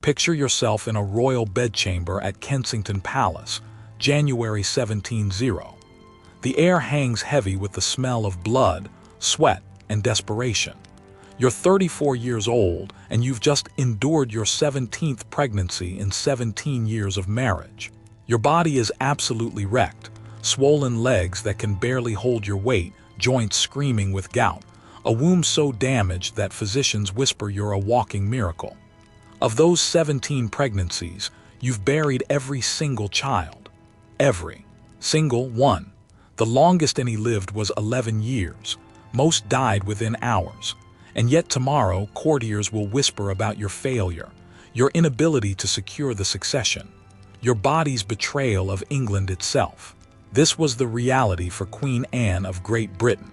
Picture yourself in a royal bedchamber at Kensington Palace, January 1700. The air hangs heavy with the smell of blood, sweat, and desperation. You're 34 years old, and you've just endured your 17th pregnancy in 17 years of marriage. Your body is absolutely wrecked, swollen legs that can barely hold your weight, joints screaming with gout, a womb so damaged that physicians whisper you're a walking miracle. Of those 17 pregnancies, you've buried every single child. Every single one. The longest any lived was 11 years. Most died within hours. And yet tomorrow, courtiers will whisper about your failure, your inability to secure the succession, your body's betrayal of England itself. This was the reality for Queen Anne of Great Britain,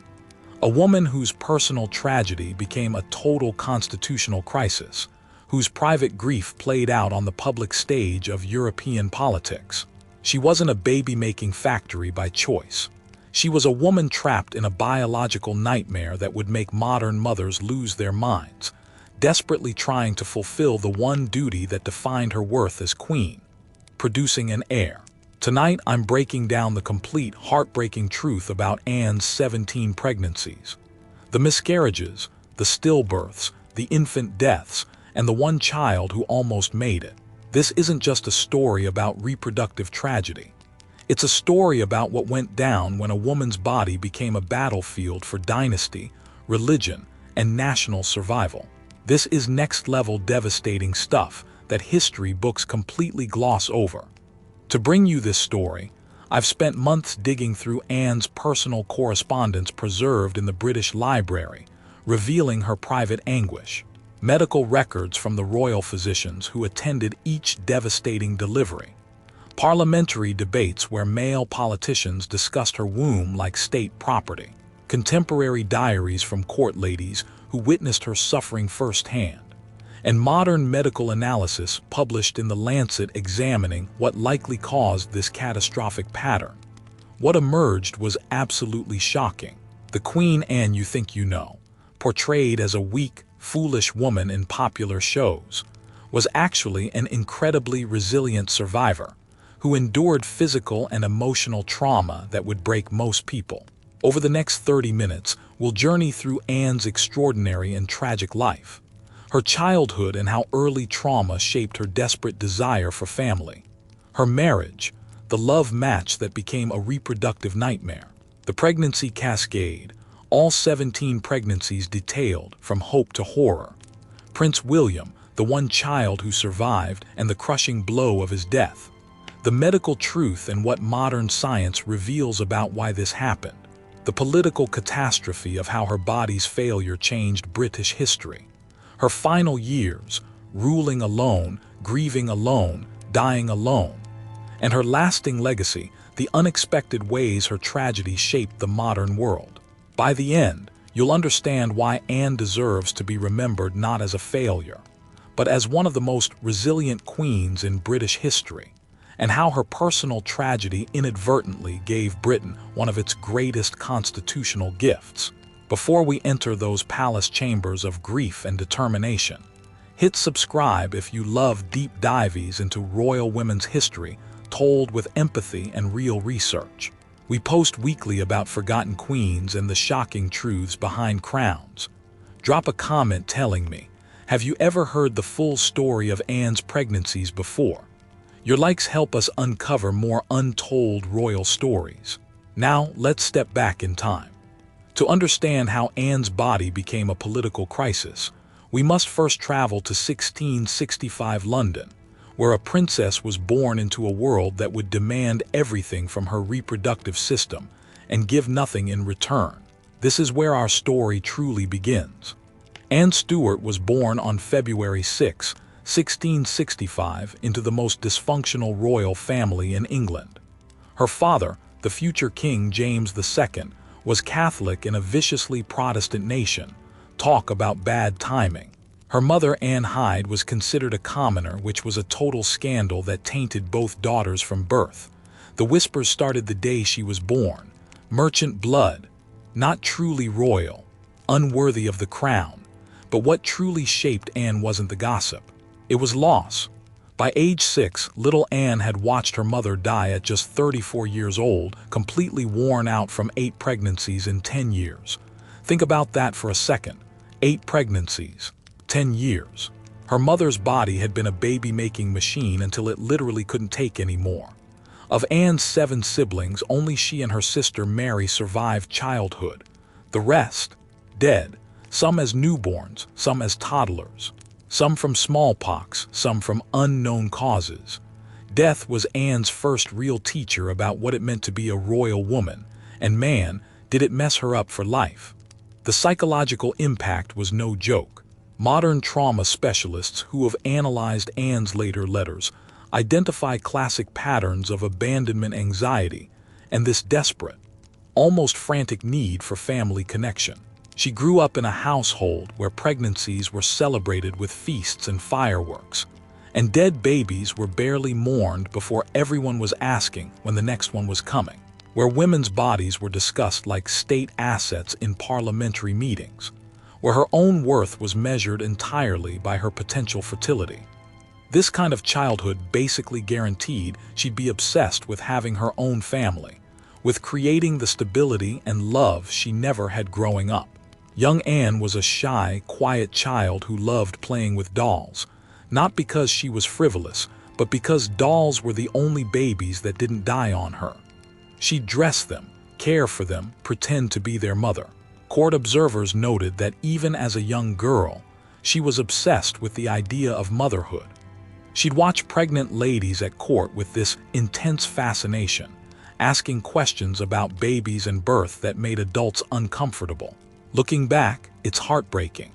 a woman whose personal tragedy became a total constitutional crisis, whose private grief played out on the public stage of European politics. She wasn't a baby-making factory by choice. She was a woman trapped in a biological nightmare that would make modern mothers lose their minds, desperately trying to fulfill the one duty that defined her worth as queen: producing an heir. Tonight, I'm breaking down the complete, heartbreaking truth about Anne's 17 pregnancies. The miscarriages, the stillbirths, the infant deaths, and the one child who almost made it. This isn't just a story about reproductive tragedy. It's a story about what went down when a woman's body became a battlefield for dynasty, religion, and national survival. This is next-level devastating stuff that history books completely gloss over. To bring you this story, I've spent months digging through Anne's personal correspondence preserved in the British Library, revealing her private anguish. Medical records from the royal physicians who attended each devastating delivery. Parliamentary debates where male politicians discussed her womb like state property. Contemporary diaries from court ladies who witnessed her suffering firsthand. And modern medical analysis published in The Lancet examining what likely caused this catastrophic pattern. What emerged was absolutely shocking. The Queen Anne you think you know, portrayed as a weak, foolish woman in popular shows, was actually an incredibly resilient survivor who endured physical and emotional trauma that would break most people. Over the next 30 minutes, we'll journey through Anne's extraordinary and tragic life, her childhood and how early trauma shaped her desperate desire for family, her marriage, the love match that became a reproductive nightmare, the pregnancy cascade, all 17 pregnancies detailed from hope to horror, Prince William, the one child who survived, and the crushing blow of his death, the medical truth and what modern science reveals about why this happened, the political catastrophe of how her body's failure changed British history, her final years, ruling alone, grieving alone, dying alone, and her lasting legacy, the unexpected ways her tragedy shaped the modern world. By the end, you'll understand why Anne deserves to be remembered not as a failure, but as one of the most resilient queens in British history, and how her personal tragedy inadvertently gave Britain one of its greatest constitutional gifts. Before we enter those palace chambers of grief and determination, hit subscribe if you love deep dives into royal women's history told with empathy and real research. We post weekly about forgotten queens and the shocking truths behind crowns. Drop a comment telling me, have you ever heard the full story of Anne's pregnancies before? Your likes help us uncover more untold royal stories. Now, let's step back in time. To understand how Anne's body became a political crisis, we must first travel to 1665 London, where a princess was born into a world that would demand everything from her reproductive system and give nothing in return. This is where our story truly begins. Anne Stuart was born on February 6, 1665, into the most dysfunctional royal family in England. Her father, the future King James II, was Catholic in a viciously Protestant nation. Talk about bad timing. Her mother, Anne Hyde, was considered a commoner, which was a total scandal that tainted both daughters from birth. The whispers started the day she was born. Merchant blood, not truly royal, unworthy of the crown. But what truly shaped Anne wasn't the gossip. It was loss. By age 6, little Anne had watched her mother die at just 34 years old, completely worn out from 8 pregnancies in 10 years. Think about that for a second. 8 pregnancies, 10 years. Her mother's body had been a baby-making machine until it literally couldn't take any more. Of Anne's 7 siblings, only she and her sister Mary survived childhood. The rest, dead, some as newborns, some as toddlers. Some from smallpox, some from unknown causes. Death was Anne's first real teacher about what it meant to be a royal woman, and man, did it mess her up for life. The psychological impact was no joke. Modern trauma specialists who have analyzed Anne's later letters identify classic patterns of abandonment anxiety and this desperate, almost frantic need for family connection. She grew up in a household where pregnancies were celebrated with feasts and fireworks, and dead babies were barely mourned before everyone was asking when the next one was coming, where women's bodies were discussed like state assets in parliamentary meetings, where her own worth was measured entirely by her potential fertility. This kind of childhood basically guaranteed she'd be obsessed with having her own family, with creating the stability and love she never had growing up. Young Anne was a shy, quiet child who loved playing with dolls, not because she was frivolous, but because dolls were the only babies that didn't die on her. She'd dress them, care for them, pretend to be their mother. Court observers noted that even as a young girl, she was obsessed with the idea of motherhood. She'd watch pregnant ladies at court with this intense fascination, asking questions about babies and birth that made adults uncomfortable. Looking back, it's heartbreaking.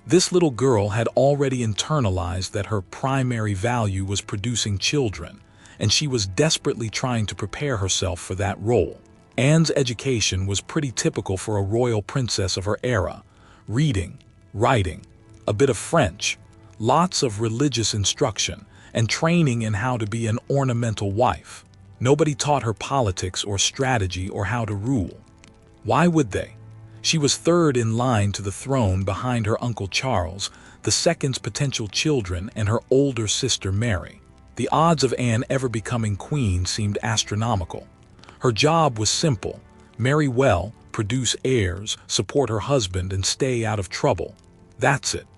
This little girl had already internalized that her primary value was producing children, and she was desperately trying to prepare herself for that role. Anne's education was pretty typical for a royal princess of her era. Reading, writing, a bit of French, lots of religious instruction, and training in how to be an ornamental wife. Nobody taught her politics or strategy or how to rule. Why would they? She was third in line to the throne behind her uncle Charles, the second's potential children, and her older sister Mary. The odds of Anne ever becoming queen seemed astronomical. Her job was simple: marry well, produce heirs, support her husband, and stay out of trouble. That's it.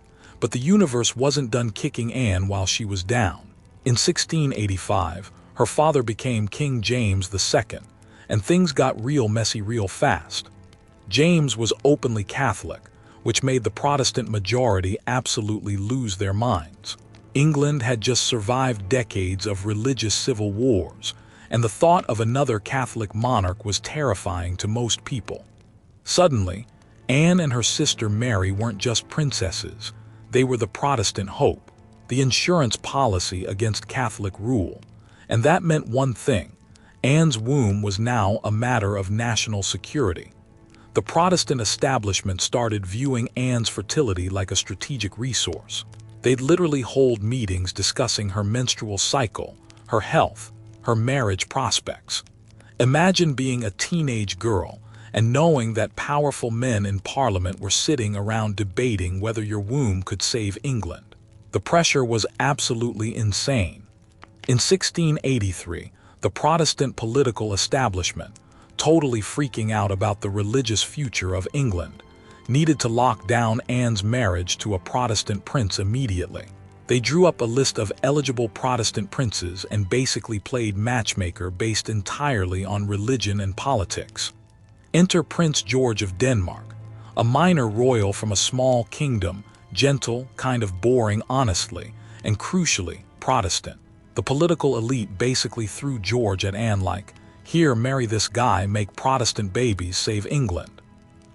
But the universe wasn't done kicking Anne while she was down. In 1685, her father became King James II, and things got real messy real fast. James was openly Catholic, which made the Protestant majority absolutely lose their minds. England had just survived decades of religious civil wars, and the thought of another Catholic monarch was terrifying to most people. Suddenly, Anne and her sister Mary weren't just princesses, they were the Protestant hope, the insurance policy against Catholic rule. And that meant one thing: Anne's womb was now a matter of national security. The Protestant establishment started viewing Anne's fertility like a strategic resource. They'd literally hold meetings discussing her menstrual cycle, her health, her marriage prospects. Imagine being a teenage girl and knowing that powerful men in Parliament were sitting around debating whether your womb could save England. The pressure was absolutely insane. In 1683, the Protestant political establishment, totally freaking out about the religious future of England, needed to lock down Anne's marriage to a Protestant prince immediately. They drew up a list of eligible Protestant princes and basically played matchmaker based entirely on religion and politics. Enter Prince George of Denmark, a minor royal from a small kingdom, gentle, kind of boring honestly, and crucially, Protestant. The political elite basically threw George at Anne like, "Here, marry this guy, make Protestant babies, save England."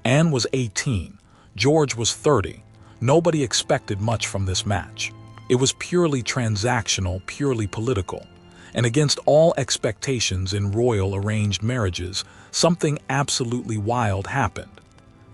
Anne was 18, George was 30. Nobody expected much from this match. It was purely transactional, purely political. And against all expectations in royal arranged marriages, something absolutely wild happened.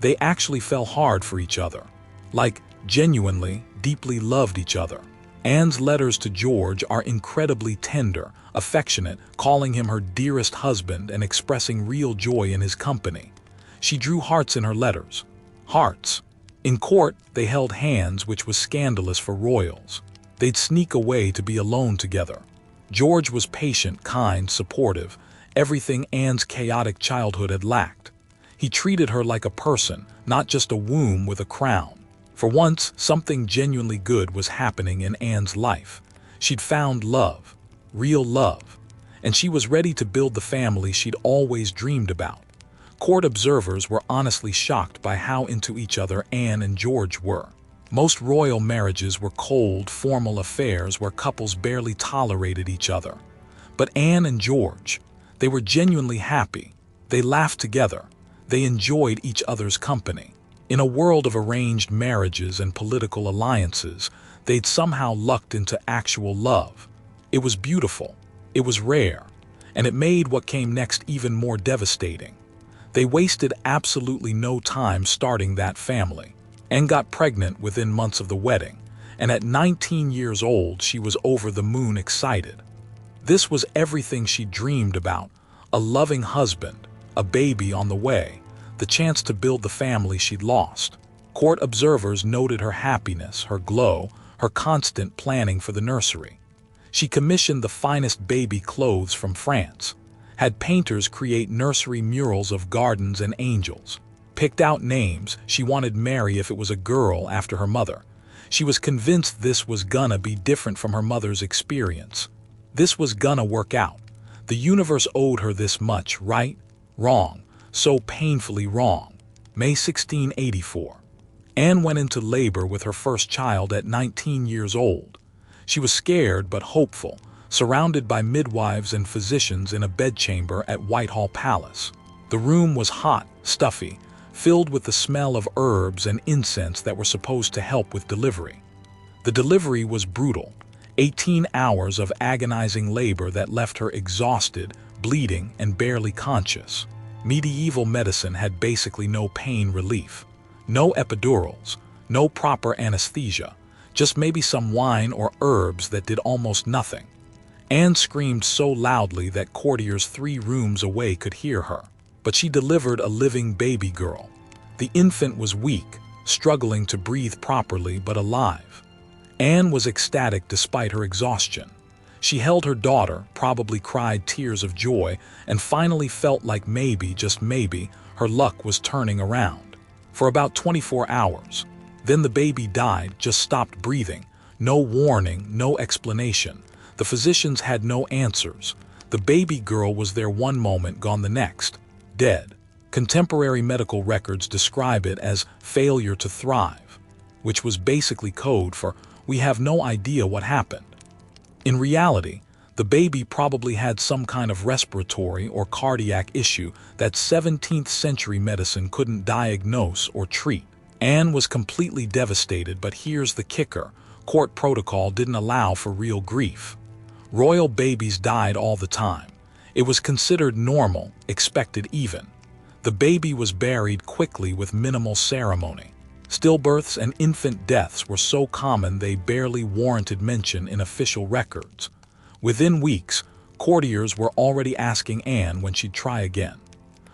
They actually fell hard for each other. Like, genuinely, deeply loved each other. Anne's letters to George are incredibly tender, affectionate, calling him her dearest husband and expressing real joy in his company. She drew hearts in her letters. Hearts. In court, they held hands, which was scandalous for royals. They'd sneak away to be alone together. George was patient, kind, supportive, everything Anne's chaotic childhood had lacked. He treated her like a person, not just a womb with a crown. For once, something genuinely good was happening in Anne's life. She'd found love, real love, and she was ready to build the family she'd always dreamed about. Court observers were honestly shocked by how into each other Anne and George were. Most royal marriages were cold, formal affairs where couples barely tolerated each other. But Anne and George, they were genuinely happy. They laughed together. They enjoyed each other's company. In a world of arranged marriages and political alliances, they'd somehow lucked into actual love. It was beautiful, it was rare, and it made what came next even more devastating. They wasted absolutely no time starting that family. Anne got pregnant within months of the wedding, and at 19 years old she was over the moon excited. This was everything she dreamed about: a loving husband, a baby on the way, the chance to build the family she'd lost. Court observers noted her happiness, her glow, her constant planning for the nursery. She commissioned the finest baby clothes from France, had painters create nursery murals of gardens and angels, picked out names. She wanted Mary if it was a girl after her mother. She was convinced this was gonna be different from her mother's experience. This was gonna work out. The universe owed her this much, right? Wrong. So painfully wrong. May 1684. Anne went into labor with her first child at 19 years old. She was scared but hopeful, surrounded by midwives and physicians in a bedchamber at Whitehall Palace. The room was hot, stuffy, filled with the smell of herbs and incense that were supposed to help with delivery. The delivery was brutal. 18 hours of agonizing labor that left her exhausted, bleeding, and barely conscious. Medieval medicine had basically no pain relief. No epidurals, no proper anesthesia, just maybe some wine or herbs that did almost nothing. Anne screamed so loudly that courtiers 3 rooms away could hear her. But she delivered a living baby girl. The infant was weak, struggling to breathe properly but alive. Anne was ecstatic despite her exhaustion. She held her daughter, probably cried tears of joy, and finally felt like maybe, just maybe, her luck was turning around. For about 24 hours. Then the baby died, just stopped breathing. No warning, no explanation. The physicians had no answers. The baby girl was there one moment, gone the next. Dead. Contemporary medical records describe it as failure to thrive, which was basically code for we have no idea what happened. In reality, the baby probably had some kind of respiratory or cardiac issue that 17th century medicine couldn't diagnose or treat. Anne was completely devastated, but here's the kicker: court protocol didn't allow for real grief. Royal babies died all the time. It was considered normal, expected even. The baby was buried quickly with minimal ceremony. Stillbirths and infant deaths were so common they barely warranted mention in official records. Within weeks, courtiers were already asking Anne when she'd try again.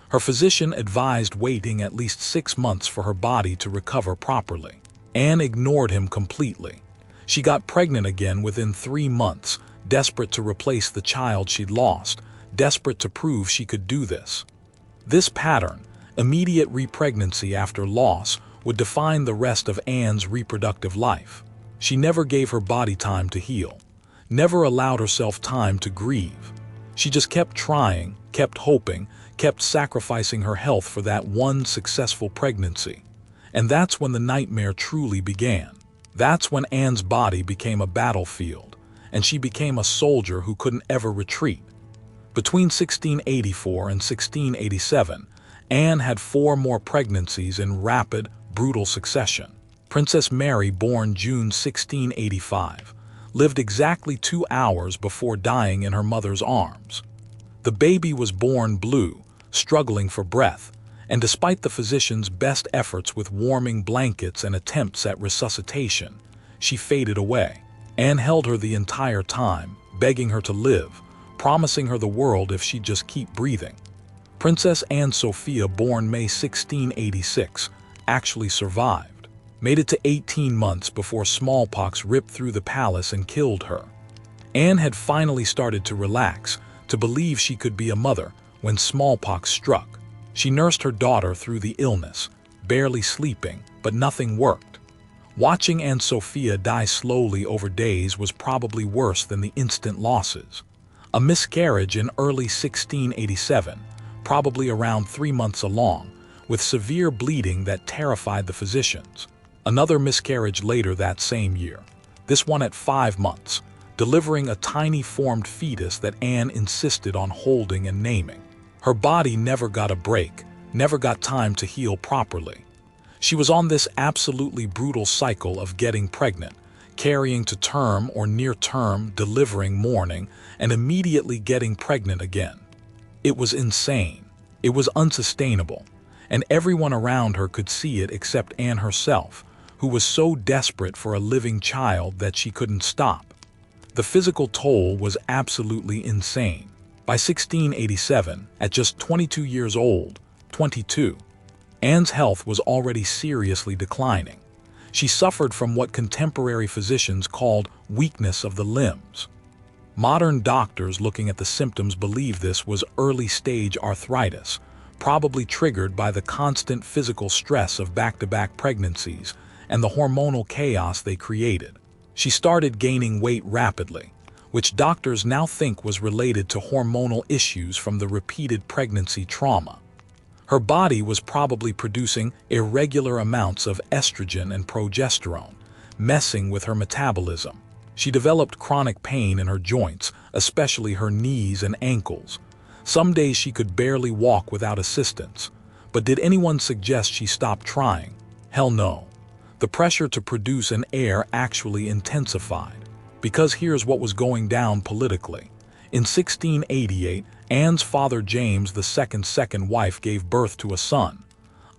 Her physician advised waiting at least 6 months for her body to recover properly. Anne ignored him completely. She got pregnant again within 3 months, desperate to replace the child she'd lost, desperate to prove she could do this. This pattern, immediate repregnancy after loss, would define the rest of Anne's reproductive life. She never gave her body time to heal, never allowed herself time to grieve. She just kept trying, kept hoping, kept sacrificing her health for that one successful pregnancy. And that's when the nightmare truly began. That's when Anne's body became a battlefield, and she became a soldier who couldn't ever retreat. Between 1684 and 1687, Anne had 4 more pregnancies in rapid, brutal succession. Princess Mary, born June 1685, lived exactly 2 hours before dying in her mother's arms. The baby was born blue, struggling for breath, and despite the physician's best efforts with warming blankets and attempts at resuscitation, she faded away. Anne held her the entire time, begging her to live, promising her the world if she'd just keep breathing. Princess Anne Sophia, born May 1686, actually survived. Made it to 18 months before smallpox ripped through the palace and killed her. Anne had finally started to relax, to believe she could be a mother, when smallpox struck. She nursed her daughter through the illness, barely sleeping, but nothing worked. Watching Aunt Sophia die slowly over days was probably worse than the instant losses. A miscarriage in early 1687, probably around 3 months along, with severe bleeding that terrified the physicians. Another miscarriage later that same year, this one at 5 months, delivering a tiny formed fetus that Anne insisted on holding and naming. Her body never got a break, never got time to heal properly. She was on this absolutely brutal cycle of getting pregnant, carrying to term or near term, delivering, mourning, and immediately getting pregnant again. It was insane. It was unsustainable. And everyone around her could see it except Anne herself, who was so desperate for a living child that she couldn't stop. The physical toll was absolutely insane. By 1687, at just 22 years old, 22, Anne's health was already seriously declining. She suffered from what contemporary physicians called weakness of the limbs. Modern doctors looking at the symptoms believe this was early-stage arthritis, probably triggered by the constant physical stress of back-to-back pregnancies and the hormonal chaos they created. She started gaining weight rapidly, which doctors now think was related to hormonal issues from the repeated pregnancy trauma. Her body was probably producing irregular amounts of estrogen and progesterone, messing with her metabolism. She developed chronic pain in her joints, especially her knees and ankles. Some days she could barely walk without assistance. But did anyone suggest she stop trying? Hell no. The pressure to produce an heir actually intensified. Because here's what was going down politically. In 1688, Anne's father James II's second wife gave birth to a son,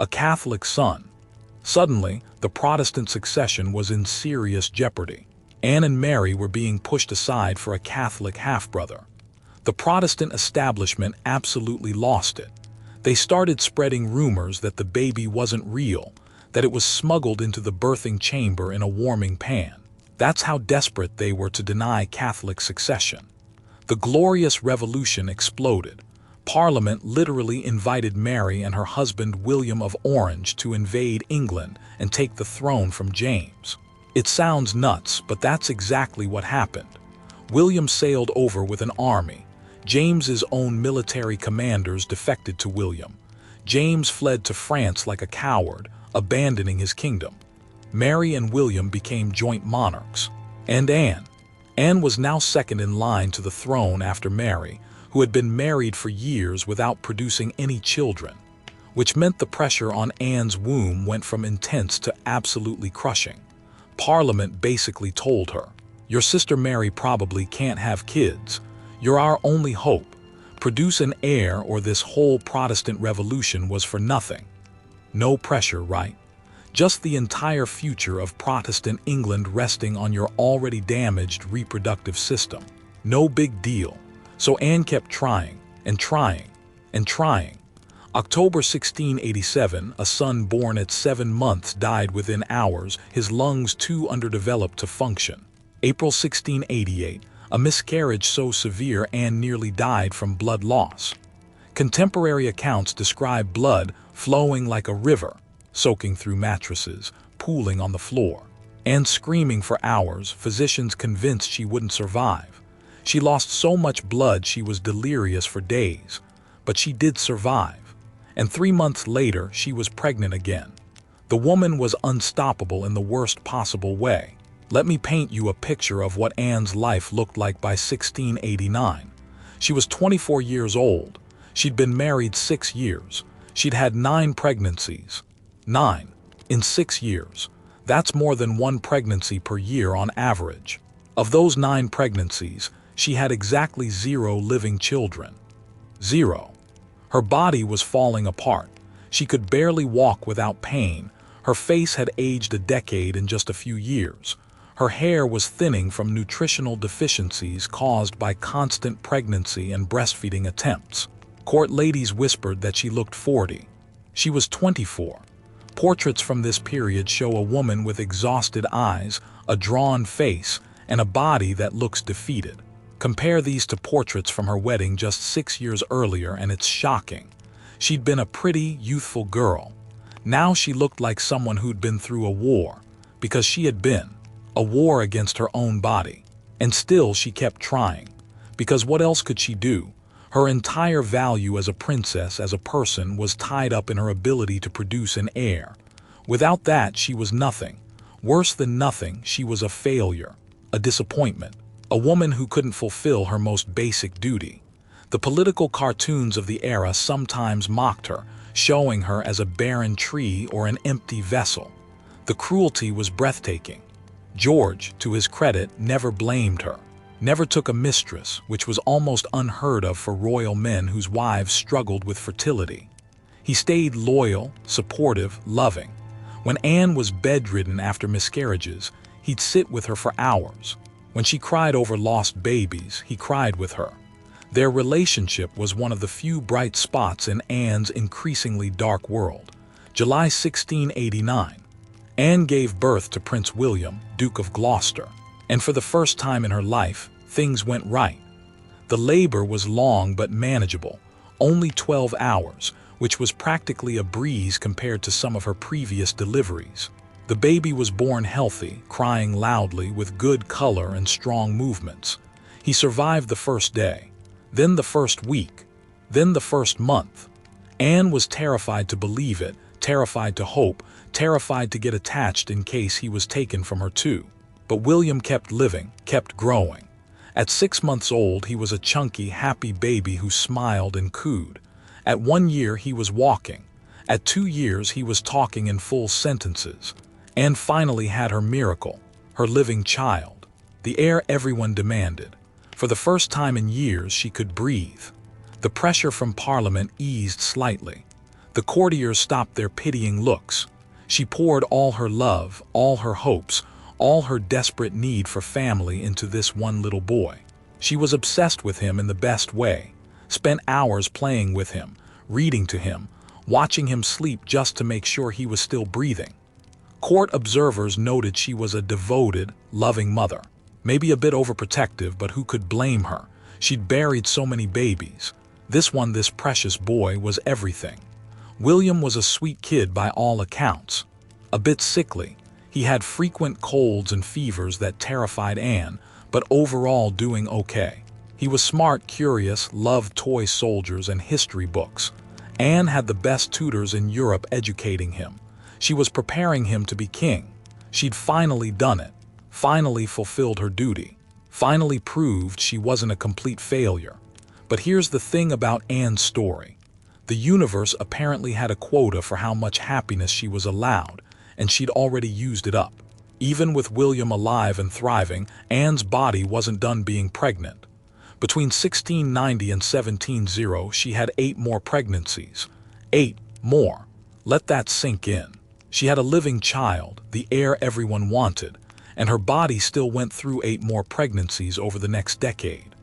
a Catholic son. Suddenly, the Protestant succession was in serious jeopardy. Anne and Mary were being pushed aside for a Catholic half-brother. The Protestant establishment absolutely lost it. They started spreading rumors that the baby wasn't real, that it was smuggled into the birthing chamber in a warming pan. That's how desperate they were to deny Catholic succession. The Glorious Revolution exploded. Parliament literally invited Mary and her husband William of Orange to invade England and take the throne from James. It sounds nuts, but that's exactly what happened. William sailed over with an army. James's own military commanders defected to William. James fled to France like a coward, abandoning his kingdom. Mary and William became joint monarchs. And Anne was now second in line to the throne after Mary, who had been married for years without producing any children, which meant the pressure on Anne's womb went from intense to absolutely crushing. Parliament basically told her, "Your sister Mary probably can't have kids. You're our only hope. Produce an heir or this whole Protestant revolution was for nothing." No pressure, right? Just the entire future of Protestant England resting on your already damaged reproductive system. No big deal. So Anne kept trying, and trying, and trying. October 1687, a son born at 7 months died within hours, his lungs too underdeveloped to function. April 1688, a miscarriage so severe Anne nearly died from blood loss. Contemporary accounts describe blood flowing like a river, soaking through mattresses, pooling on the floor. Anne screaming for hours, physicians convinced she wouldn't survive. She lost so much blood she was delirious for days, but she did survive. And 3 months later, she was pregnant again. The woman was unstoppable in the worst possible way. Let me paint you a picture of what Anne's life looked like by 1689. She was 24 years old. She'd been married 6 years. She'd had 9 pregnancies. 9 in 6 years. That's more than 1 pregnancy per year on average. Of those 9 pregnancies, she had exactly 0 living children. 0. Her body was falling apart. She could barely walk without pain. Her face had aged a decade in just a few years. Her hair was thinning from nutritional deficiencies caused by constant pregnancy and breastfeeding attempts. Court ladies whispered that she looked 40. She was 24. Portraits from this period show a woman with exhausted eyes, a drawn face, and a body that looks defeated. Compare these to portraits from her wedding just 6 years earlier and it's shocking. She'd been a pretty, youthful girl. Now she looked like someone who'd been through a war, because she had been. A war against her own body. And still she kept trying. Because what else could she do? Her entire value as a princess, as a person, was tied up in her ability to produce an heir. Without that, she was nothing. Worse than nothing, she was a failure, a disappointment, a woman who couldn't fulfill her most basic duty. The political cartoons of the era sometimes mocked her, showing her as a barren tree or an empty vessel. The cruelty was breathtaking. George, to his credit, never blamed her. Never took a mistress, which was almost unheard of for royal men whose wives struggled with fertility. He stayed loyal, supportive, loving. When Anne was bedridden after miscarriages, he'd sit with her for hours. When she cried over lost babies, he cried with her. Their relationship was one of the few bright spots in Anne's increasingly dark world. July 1689. Anne gave birth to Prince William, Duke of Gloucester. And for the first time in her life, things went right. The labor was long but manageable, only 12 hours, which was practically a breeze compared to some of her previous deliveries. The baby was born healthy, crying loudly with good color and strong movements. He survived the first day, then the first week, then the first month. Anne was terrified to believe it, terrified to hope, terrified to get attached in case he was taken from her too. But William kept living, kept growing. At 6 months old, he was a chunky, happy baby who smiled and cooed. At 1 year, he was walking. At 2 years, he was talking in full sentences. Anne finally had her miracle, her living child, the heir everyone demanded. For the first time in years, she could breathe. The pressure from Parliament eased slightly. The courtiers stopped their pitying looks. She poured all her love, all her hopes, all her desperate need for family into this one little boy. She was obsessed with him in the best way, spent hours playing with him, reading to him, watching him sleep just to make sure he was still breathing. Court observers noted she was a devoted, loving mother. Maybe a bit overprotective, but who could blame her? She'd buried so many babies. This one, this precious boy, was everything. William was a sweet kid by all accounts. A bit sickly. He had frequent colds and fevers that terrified Anne, but overall doing okay. He was smart, curious, loved toy soldiers and history books. Anne had the best tutors in Europe educating him. She was preparing him to be king. She'd finally done it, finally fulfilled her duty, finally proved she wasn't a complete failure. But here's the thing about Anne's story. The universe apparently had a quota for how much happiness she was allowed, and she'd already used it up. Even with William alive and thriving, Anne's body wasn't done being pregnant. Between 1690 and 1700, she had 8 more pregnancies. 8 more. Let that sink in. She had a living child, the heir everyone wanted, and her body still went through 8 more pregnancies over the next decade.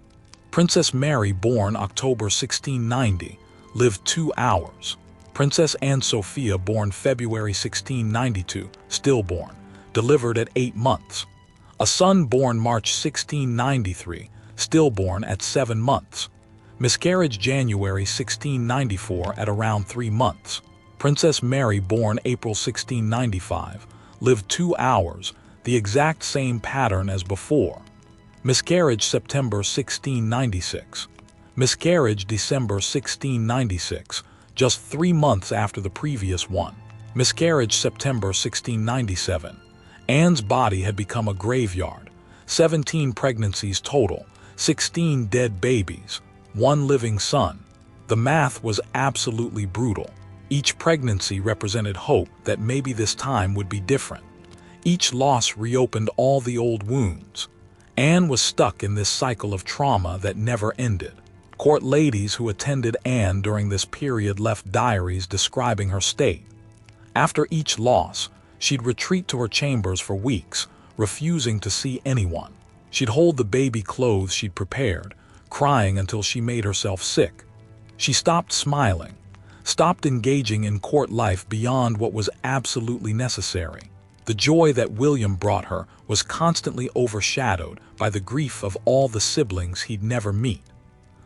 Princess Mary, born October 1690, lived 2 hours. Princess Anne Sophia, born February 1692, stillborn, delivered at 8 months. A son born March 1693, stillborn at 7 months. Miscarriage January 1694 at around 3 months. Princess Mary, born April 1695, lived 2 hours, the exact same pattern as before. Miscarriage September 1696. Miscarriage December 1696, just 3 months after the previous one. Miscarriage September 1697. Anne's body had become a graveyard. 17 pregnancies total, 16 dead babies, 1 living son. The math was absolutely brutal. Each pregnancy represented hope that maybe this time would be different. Each loss reopened all the old wounds. Anne was stuck in this cycle of trauma that never ended. Court ladies who attended Anne during this period left diaries describing her state. After each loss, she'd retreat to her chambers for weeks, refusing to see anyone. She'd hold the baby clothes she'd prepared, crying until she made herself sick. She stopped smiling. stopped engaging in court life beyond what was absolutely necessary. The joy that William brought her was constantly overshadowed by the grief of all the siblings he'd never meet.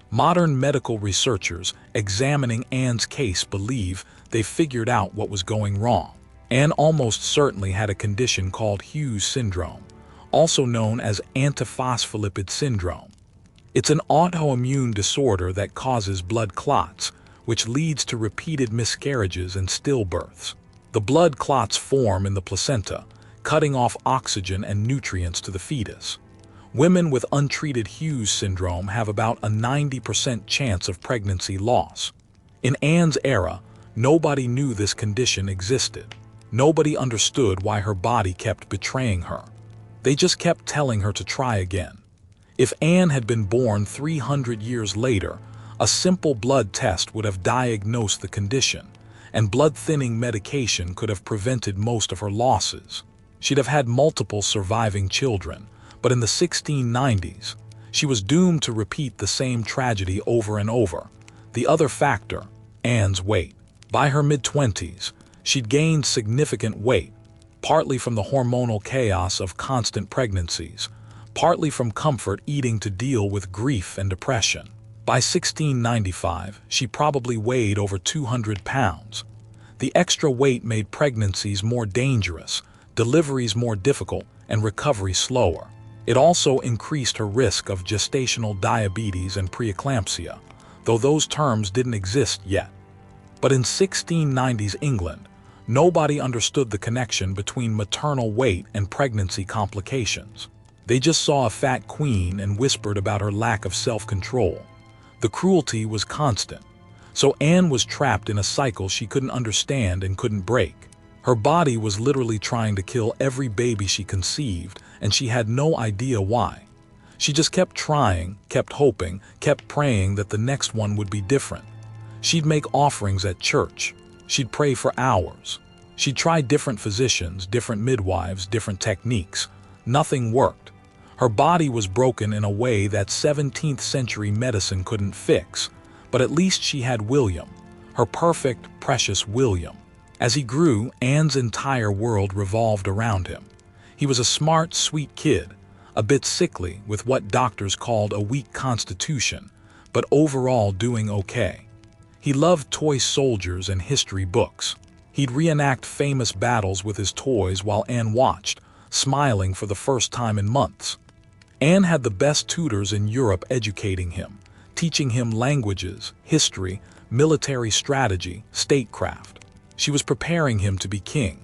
Modern medical researchers examining Anne's case believe they figured out what was going wrong. Anne almost certainly had a condition called Hughes syndrome, also known as antiphospholipid syndrome. It's an autoimmune disorder that causes blood clots, which leads to repeated miscarriages and stillbirths. The blood clots form in the placenta, cutting off oxygen and nutrients to the fetus. Women with untreated Hughes syndrome have about a 90% chance of pregnancy loss. In Anne's era, nobody knew this condition existed. Nobody understood why her body kept betraying her. They just kept telling her to try again. If Anne had been born 300 years later, a simple blood test would have diagnosed the condition, and blood-thinning medication could have prevented most of her losses. She'd have had multiple surviving children, but in the 1690s, she was doomed to repeat the same tragedy over and over. The other factor, Anne's weight. By her mid-20s, she'd gained significant weight, partly from the hormonal chaos of constant pregnancies, partly from comfort eating to deal with grief and depression. By 1695, she probably weighed over 200 pounds. The extra weight made pregnancies more dangerous, deliveries more difficult, and recovery slower. It also increased her risk of gestational diabetes and preeclampsia, though those terms didn't exist yet. But in 1690s England, nobody understood the connection between maternal weight and pregnancy complications. They just saw a fat queen and whispered about her lack of self-control. The cruelty was constant, so Anne was trapped in a cycle she couldn't understand and couldn't break. Her body was literally trying to kill every baby she conceived, and she had no idea why. She just kept trying, kept hoping, kept praying that the next one would be different. She'd make offerings at church. She'd pray for hours. She'd try different physicians, different midwives, different techniques. Nothing worked. Her body was broken in a way that 17th century medicine couldn't fix, but at least she had William, her perfect, precious William. As he grew, Anne's entire world revolved around him. He was a smart, sweet kid, a bit sickly with what doctors called a weak constitution, but overall doing okay. He loved toy soldiers and history books. He'd reenact famous battles with his toys while Anne watched, smiling for the first time in months. Anne had the best tutors in Europe educating him, teaching him languages, history, military strategy, statecraft. She was preparing him to be king.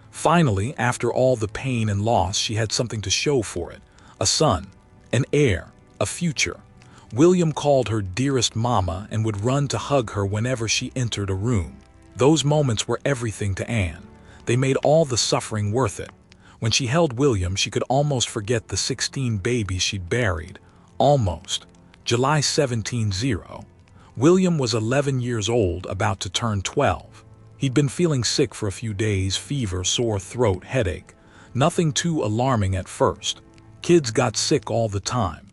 Finally, after all the pain and loss, she had something to show for it: a son, an heir, a future. William called her dearest mama and would run to hug her whenever she entered a room. Those moments were everything to Anne. They made all the suffering worth it. When she held William, she could almost forget the 16 babies she'd buried. Almost. July 1700. William was 11 years old, about to turn 12. He'd been feeling sick for a few days: fever, sore throat, headache. Nothing too alarming at first. Kids got sick all the time.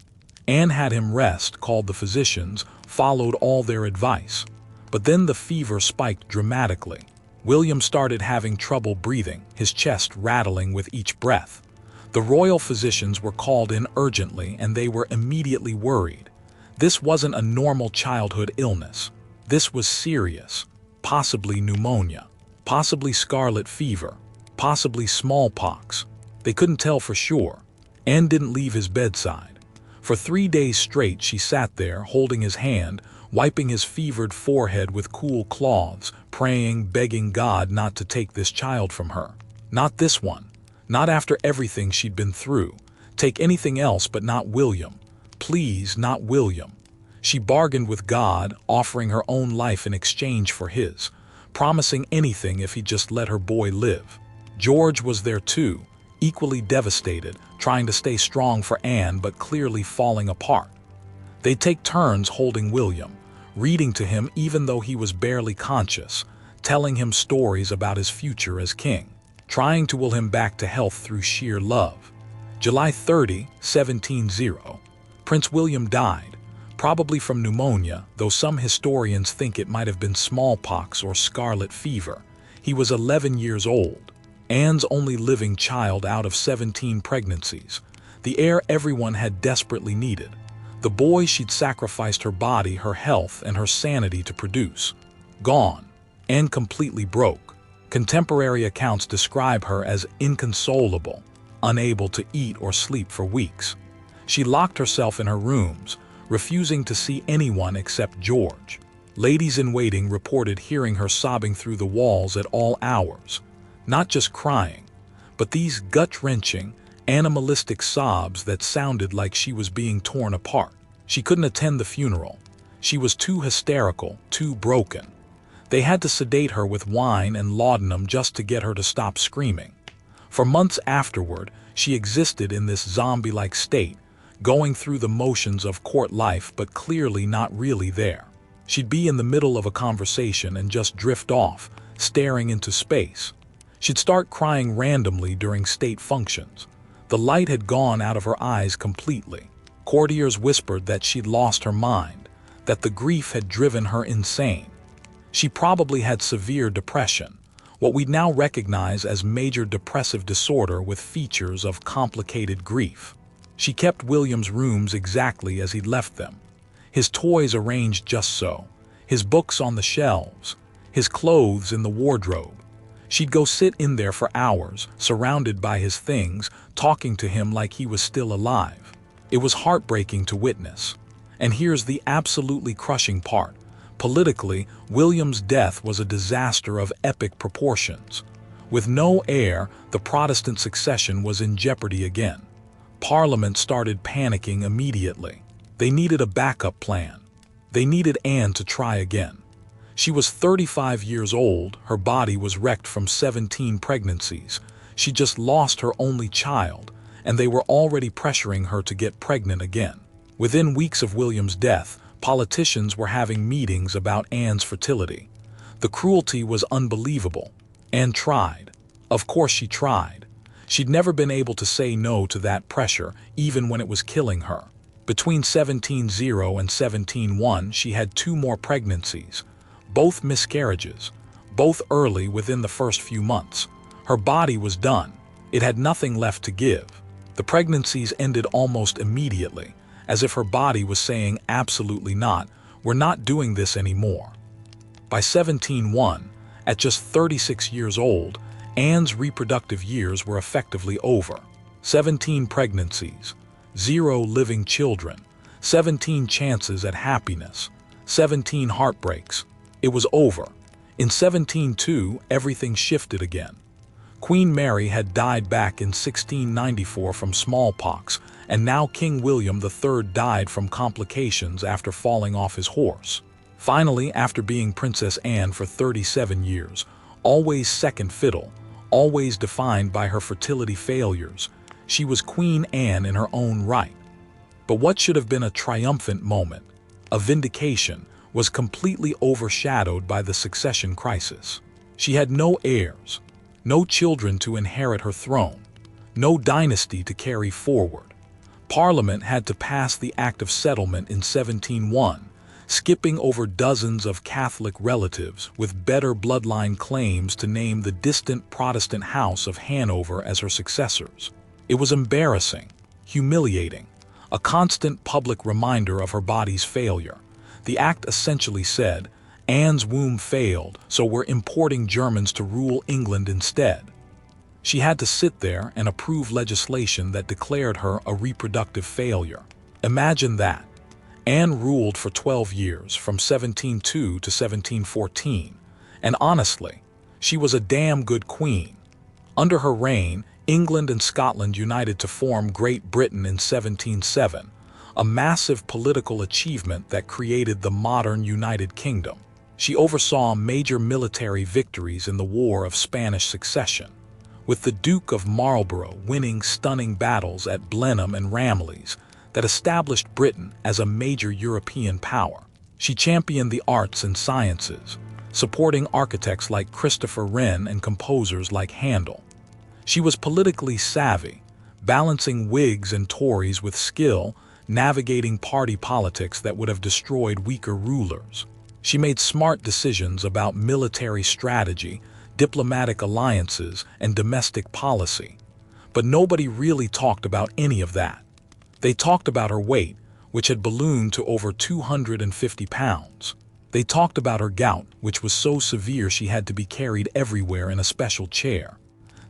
Anne had him rest, called the physicians, followed all their advice. But then the fever spiked dramatically. William started having trouble breathing, his chest rattling with each breath. The royal physicians were called in urgently, and they were immediately worried. This wasn't a normal childhood illness. This was serious. Possibly pneumonia, possibly scarlet fever, possibly smallpox. They couldn't tell for sure. Anne didn't leave his bedside. For 3 days straight she sat there, holding his hand, wiping his fevered forehead with cool cloths, praying, begging God not to take this child from her. Not this one. Not after everything she'd been through. Take anything else but not William. Please, not William. She bargained with God, offering her own life in exchange for his, promising anything if he'd just let her boy live. George was there too, equally devastated, trying to stay strong for Anne but clearly falling apart. They'd take turns holding William, reading to him even though he was barely conscious, telling him stories about his future as king, trying to will him back to health through sheer love. July 30, 1700. Prince William died, probably from pneumonia, though some historians think it might have been smallpox or scarlet fever. He was 11 years old, Anne's only living child out of 17 pregnancies, the heir everyone had desperately needed, the boy she'd sacrificed her body, her health, and her sanity to produce. Gone, and completely broke. Contemporary accounts describe her as inconsolable, unable to eat or sleep for weeks. She locked herself in her rooms, refusing to see anyone except George. Ladies-in-waiting reported hearing her sobbing through the walls at all hours, not just crying, but these gut-wrenching, animalistic sobs that sounded like she was being torn apart. She couldn't attend the funeral. She was too hysterical, too broken. They had to sedate her with wine and laudanum just to get her to stop screaming. For months afterward, she existed in this zombie-like state, going through the motions of court life but clearly not really there. She'd be in the middle of a conversation and just drift off, staring into space. She'd start crying randomly during state functions. The light had gone out of her eyes completely. Courtiers whispered that she'd lost her mind, that the grief had driven her insane. She probably had severe depression, what we now recognize as major depressive disorder with features of complicated grief. She kept William's rooms exactly as he'd left them. His toys arranged just so, his books on the shelves, his clothes in the wardrobe. She'd go sit in there for hours, surrounded by his things, talking to him like he was still alive. It was heartbreaking to witness. And here's the absolutely crushing part. Politically, William's death was a disaster of epic proportions. With no heir, the Protestant succession was in jeopardy again. Parliament started panicking immediately. They needed a backup plan. They needed Anne to try again. She was 35 years old, her body was wrecked from 17 pregnancies. She just lost her only child, and they were already pressuring her to get pregnant again. Within weeks of William's death, politicians were having meetings about Anne's fertility. The cruelty was unbelievable. Anne tried. Of course she tried. She'd never been able to say no to that pressure, even when it was killing her. Between 17-0 and 17-1, she had 2 more pregnancies. Both miscarriages, both early within the first few months. Her body was done. It had nothing left to give. The pregnancies ended almost immediately, as if her body was saying absolutely not, we're not doing this anymore. By 17-1, at just 36 years old, Anne's reproductive years were effectively over. 17 pregnancies, 0 living children, 17 chances at happiness, 17 heartbreaks. It was over. In 17-2, everything shifted again. Queen Mary had died back in 1694 from smallpox, and now King William III died from complications after falling off his horse. Finally, after being Princess Anne for 37 years, always second fiddle, always defined by her fertility failures, she was Queen Anne in her own right. But what should have been a triumphant moment, a vindication, was completely overshadowed by the succession crisis. She had no heirs, no children to inherit her throne, no dynasty to carry forward. Parliament had to pass the Act of Settlement in 17-1, skipping over dozens of Catholic relatives with better bloodline claims to name the distant Protestant House of Hanover as her successors. It was embarrassing, humiliating, a constant public reminder of her body's failure. The act essentially said, Anne's womb failed, so we're importing Germans to rule England instead. She had to sit there and approve legislation that declared her a reproductive failure. Imagine that. Anne ruled for 12 years, from 17-2 to 17-14, and honestly, she was a damn good queen. Under her reign, England and Scotland united to form Great Britain in 17-7, a massive political achievement that created the modern United Kingdom. She oversaw major military victories in the War of Spanish Succession, with the Duke of Marlborough winning stunning battles at Blenheim and Ramillies that established Britain as a major European power. She championed the arts and sciences, supporting architects like Christopher Wren and composers like Handel. She was politically savvy, balancing Whigs and Tories with skill, navigating party politics that would have destroyed weaker rulers. She made smart decisions about military strategy, diplomatic alliances, and domestic policy. But nobody really talked about any of that. They talked about her weight, which had ballooned to over 250 pounds. They talked about her gout, which was so severe she had to be carried everywhere in a special chair.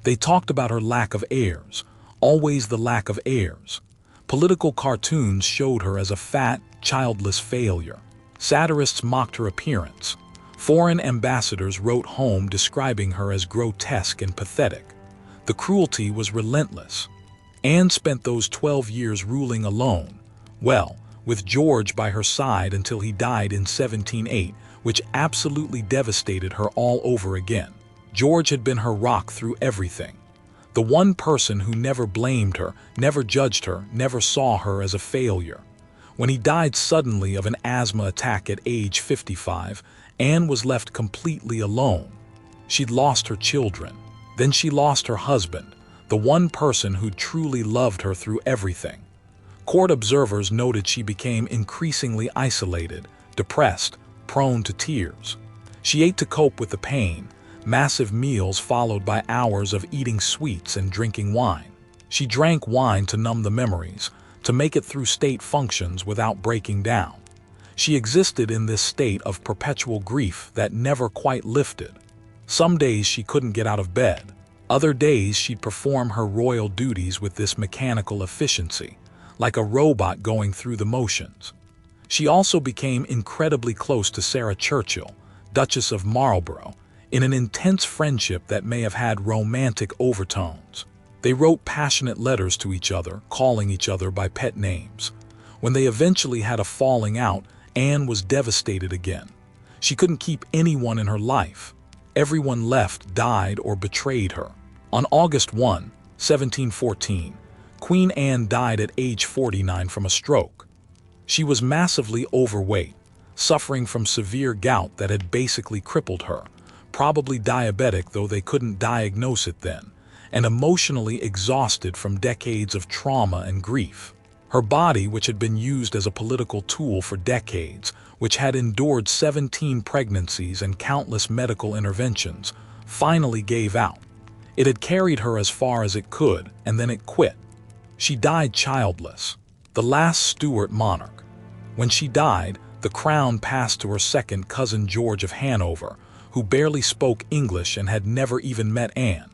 They talked about her lack of heirs, always the lack of heirs. Political cartoons showed her as a fat, childless failure. Satirists mocked her appearance. Foreign ambassadors wrote home describing her as grotesque and pathetic. The cruelty was relentless. Anne spent those 12 years ruling alone, well, with George by her side until he died in 1708, which absolutely devastated her all over again. George had been her rock through everything. The one person who never blamed her, never judged her, never saw her as a failure. When he died suddenly of an asthma attack at age 55, Anne was left completely alone. She'd lost her children. Then she lost her husband, the one person who truly loved her through everything. Court observers noted she became increasingly isolated, depressed, prone to tears. She ate to cope with the pain, massive meals followed by hours of eating sweets and drinking wine. She drank wine to numb the memories, to make it through state functions without breaking down. She existed in this state of perpetual grief that never quite lifted. Some days she couldn't get out of bed. Other days she'd perform her royal duties with this mechanical efficiency, like a robot going through the motions. She also became incredibly close to Sarah Churchill, Duchess of Marlborough, in an intense friendship that may have had romantic overtones. They wrote passionate letters to each other, calling each other by pet names. When they eventually had a falling out, Anne was devastated again. She couldn't keep anyone in her life. Everyone left, died, or betrayed her. On August 1, 1714, Queen Anne died at age 49 from a stroke. She was massively overweight, suffering from severe gout that had basically crippled her, probably diabetic though they couldn't diagnose it then, and emotionally exhausted from decades of trauma and grief. Her body, which had been used as a political tool for decades, which had endured 17 pregnancies and countless medical interventions, finally gave out. It had carried her as far as it could, and then it quit. She died childless, the last Stuart monarch. When she died, the crown passed to her second cousin George of Hanover, who barely spoke English and had never even met Anne.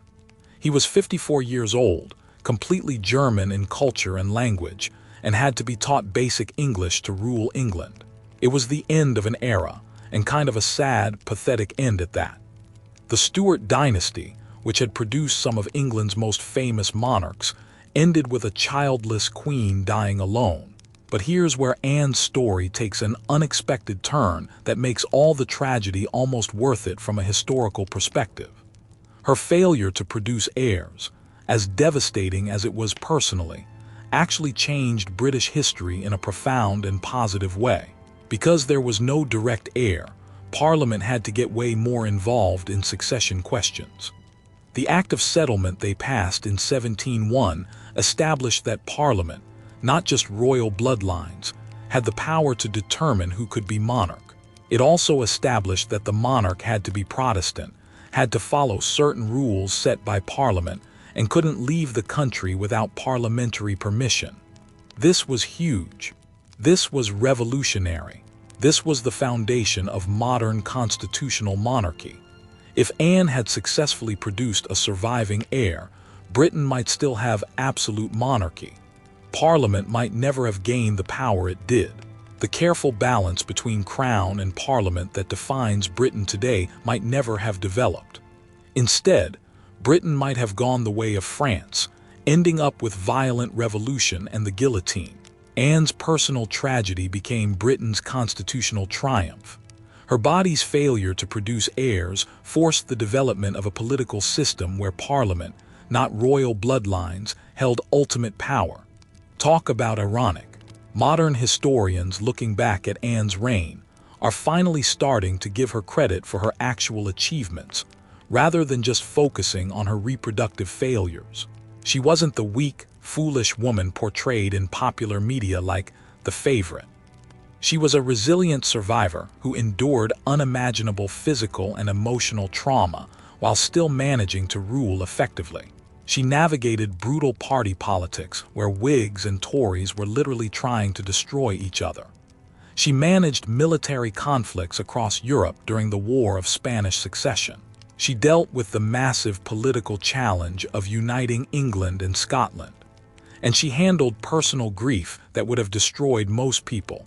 He was 54 years old, completely German in culture and language, and had to be taught basic English to rule England. It was the end of an era, and kind of a sad, pathetic end at that. The Stuart dynasty, which had produced some of England's most famous monarchs, ended with a childless queen dying alone. But here's where Anne's story takes an unexpected turn that makes all the tragedy almost worth it from a historical perspective. Her failure to produce heirs, as devastating as it was personally, actually changed British history in a profound and positive way. Because there was no direct heir, Parliament had to get way more involved in succession questions. The Act of Settlement they passed in 1701 established that Parliament, not just royal bloodlines, had the power to determine who could be monarch. It also established that the monarch had to be Protestant, had to follow certain rules set by Parliament, and couldn't leave the country without parliamentary permission. This was huge. This was revolutionary. This was the foundation of modern constitutional monarchy. If Anne had successfully produced a surviving heir, Britain might still have absolute monarchy. Parliament might never have gained the power it did. The careful balance between crown and parliament that defines Britain today might never have developed. Instead, Britain might have gone the way of France, ending up with violent revolution and the guillotine. Anne's personal tragedy became Britain's constitutional triumph. Her body's failure to produce heirs forced the development of a political system where Parliament, not royal bloodlines, held ultimate power. Talk about ironic. Modern historians looking back at Anne's reign are finally starting to give her credit for her actual achievements, rather than just focusing on her reproductive failures. She wasn't the weak, foolish woman portrayed in popular media like the favorite. She was a resilient survivor who endured unimaginable physical and emotional trauma while still managing to rule effectively. She navigated brutal party politics where Whigs and Tories were literally trying to destroy each other. She managed military conflicts across Europe during the War of Spanish Succession. She dealt with the massive political challenge of uniting England and Scotland. And she handled personal grief that would have destroyed most people,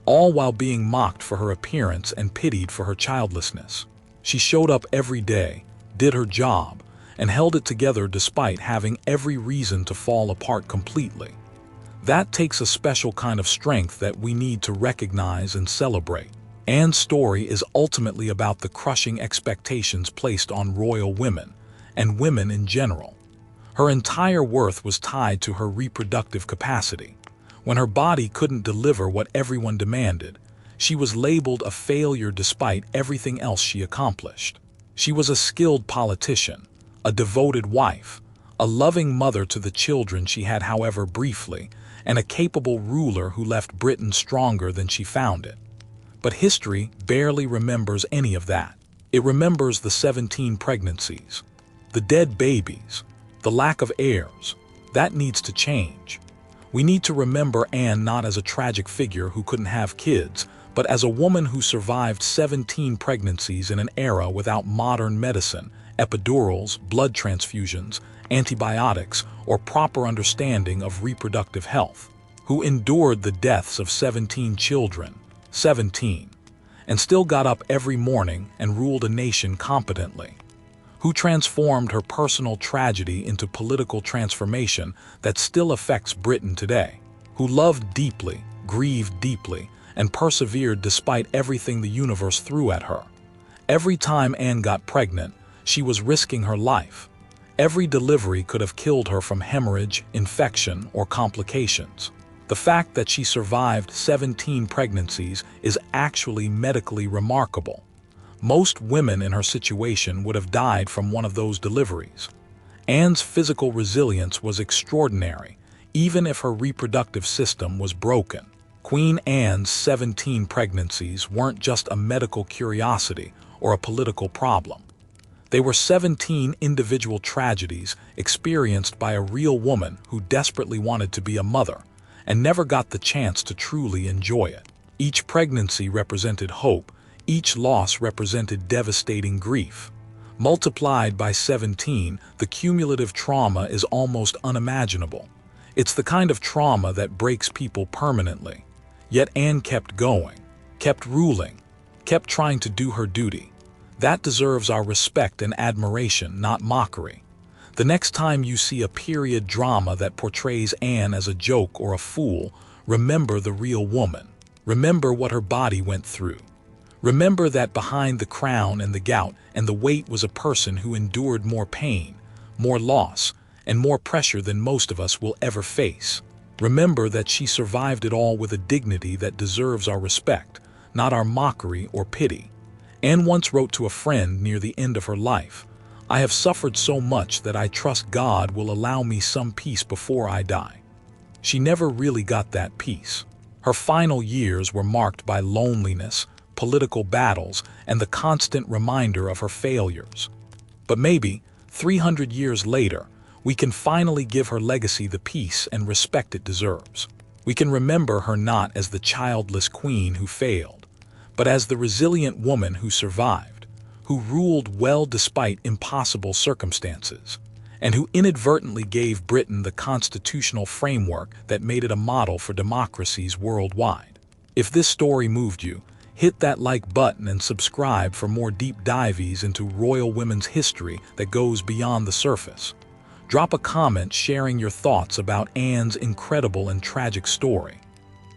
all while being mocked for her appearance and pitied for her childlessness. She showed up every day, did her job, and held it together despite having every reason to fall apart completely. That takes a special kind of strength that we need to recognize and celebrate. Anne's story is ultimately about the crushing expectations placed on royal women, and women in general. Her entire worth was tied to her reproductive capacity. When her body couldn't deliver what everyone demanded, she was labeled a failure despite everything else she accomplished. She was a skilled politician, a devoted wife, a loving mother to the children she had, however briefly, and a capable ruler who left Britain stronger than she found it. But history barely remembers any of that. It remembers the 17 pregnancies, the dead babies, the lack of heirs. That needs to change. We need to remember Anne not as a tragic figure who couldn't have kids, but as a woman who survived 17 pregnancies in an era without modern medicine, epidurals, blood transfusions, antibiotics, or proper understanding of reproductive health, who endured the deaths of 17 children, 17, and still got up every morning and ruled a nation competently, who transformed her personal tragedy into political transformation that still affects Britain today, who loved deeply, grieved deeply, and persevered despite everything the universe threw at her. Every time Anne got pregnant, she was risking her life. Every delivery could have killed her from hemorrhage, infection, or complications. The fact that she survived 17 pregnancies is actually medically remarkable. Most women in her situation would have died from one of those deliveries. Anne's physical resilience was extraordinary, even if her reproductive system was broken. Queen Anne's 17 pregnancies weren't just a medical curiosity or a political problem. They were 17 individual tragedies experienced by a real woman who desperately wanted to be a mother and never got the chance to truly enjoy it. Each pregnancy represented hope. Each loss represented devastating grief. Multiplied by 17, the cumulative trauma is almost unimaginable. It's the kind of trauma that breaks people permanently. Yet Anne kept going, kept ruling, kept trying to do her duty. That deserves our respect and admiration, not mockery. The next time you see a period drama that portrays Anne as a joke or a fool, remember the real woman. Remember what her body went through. Remember that behind the crown and the gout and the weight was a person who endured more pain, more loss, and more pressure than most of us will ever face. Remember that she survived it all with a dignity that deserves our respect, not our mockery or pity. Anne once wrote to a friend near the end of her life, "I have suffered so much that I trust God will allow me some peace before I die." She never really got that peace. Her final years were marked by loneliness, political battles, and the constant reminder of her failures. But maybe, 300 years later, we can finally give her legacy the peace and respect it deserves. We can remember her not as the childless queen who failed, but as the resilient woman who survived, who ruled well despite impossible circumstances, and who inadvertently gave Britain the constitutional framework that made it a model for democracies worldwide. If this story moved you, hit that like button and subscribe for more deep dives into royal women's history that goes beyond the surface. Drop a comment sharing your thoughts about Anne's incredible and tragic story.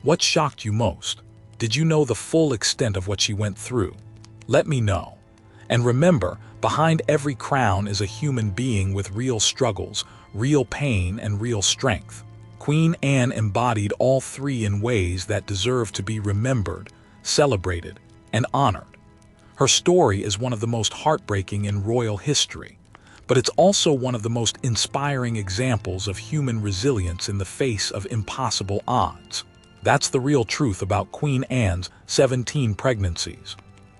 What shocked you most? Did you know the full extent of what she went through? Let me know. And remember, behind every crown is a human being with real struggles, real pain, and real strength. Queen Anne embodied all three in ways that deserve to be remembered, celebrated, and honored. Her story is one of the most heartbreaking in royal history, But it's also one of the most inspiring examples of human resilience in the face of impossible odds. That's the real truth about Queen Anne's 17 pregnancies.